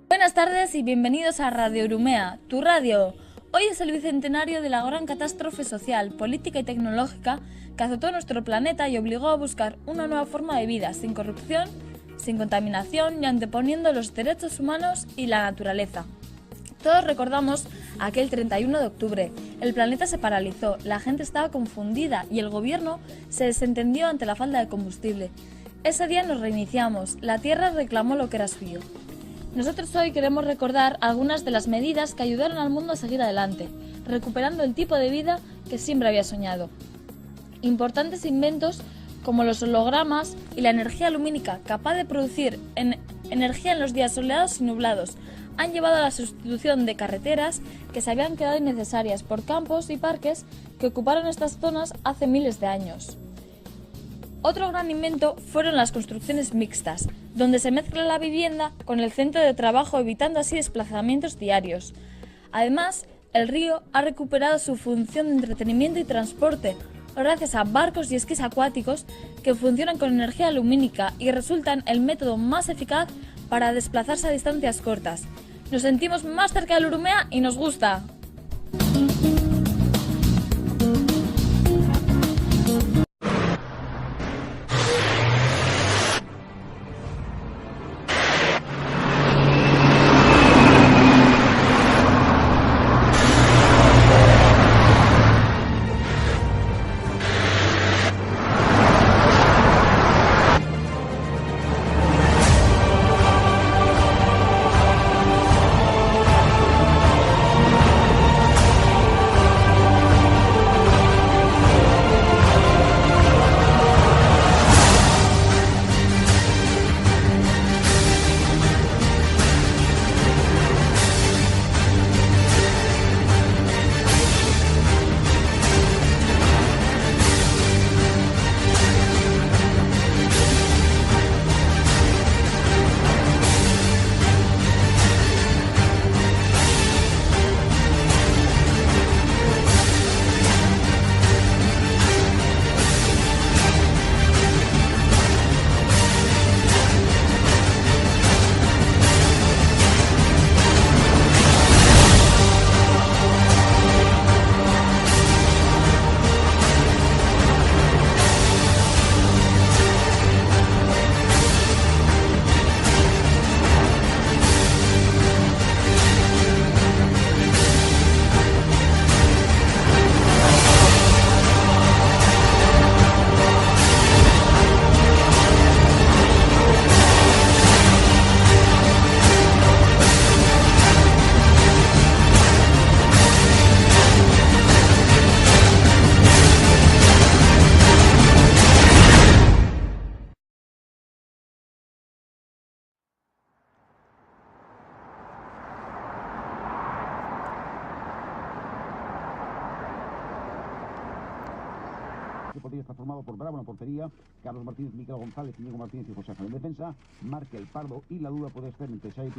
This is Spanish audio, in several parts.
Buenas tardes y bienvenidos a Radio Urumea, tu radio. Hoy es el bicentenario de la gran catástrofe social, política y tecnológica que azotó nuestro planeta y obligó a buscar una nueva forma de vida, sin corrupción, sin contaminación y anteponiendo los derechos humanos y la naturaleza. Todos recordamos aquel 31 de octubre. El planeta se paralizó, la gente estaba confundida y el gobierno se desentendió ante la falta de combustible. Ese día nos reiniciamos, la Tierra reclamó lo que era suyo. Nosotros hoy queremos recordar algunas de las medidas que ayudaron al mundo a seguir adelante, recuperando el tipo de vida que siempre había soñado. Importantes inventos como los hologramas y la energía lumínica, capaz de producir energía en los días soleados y nublados, han llevado a la sustitución de carreteras que se habían quedado innecesarias por campos y parques que ocuparon estas zonas hace miles de años. Otro gran invento fueron las construcciones mixtas, donde se mezcla la vivienda con el centro de trabajo, evitando así desplazamientos diarios. Además, el río ha recuperado su función de entretenimiento y transporte, gracias a barcos y esquís acuáticos que funcionan con energía lumínica y resultan el método más eficaz para desplazarse a distancias cortas. Nos sentimos más cerca del Urumea y nos gusta. Portería está formado por Bravo en la portería, Carlos Martínez, Miquel González, Íñigo Martínez y José Ángel en defensa, Markel, Pardo y la duda puede estar entre Xavi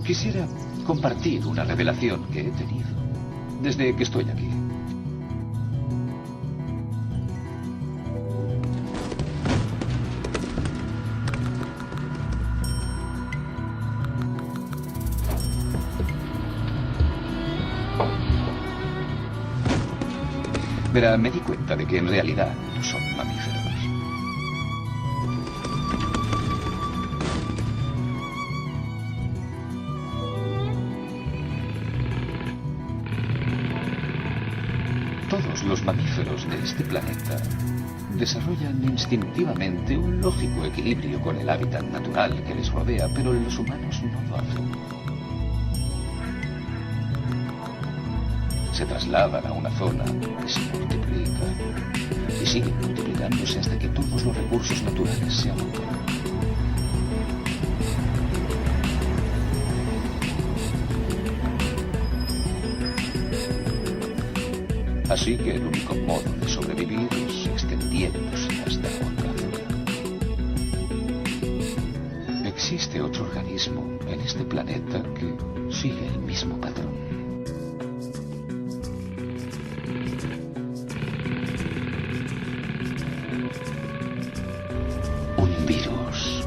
Quisiera compartir una revelación que he tenido desde que estoy aquí. Verá, me di cuenta de que en realidad no son mamíferos. Todos los mamíferos de este planeta desarrollan instintivamente un lógico equilibrio con el hábitat natural que les rodea, pero los humanos no lo hacen. Se trasladan a una zona que se multiplica y siguen multiplicándose hasta que todos los recursos naturales se agotan. Así que el único modo de sobrevivir es extendiéndose hasta otra zona. Existe otro organismo en este planeta que sigue el mismo patrón. Un virus.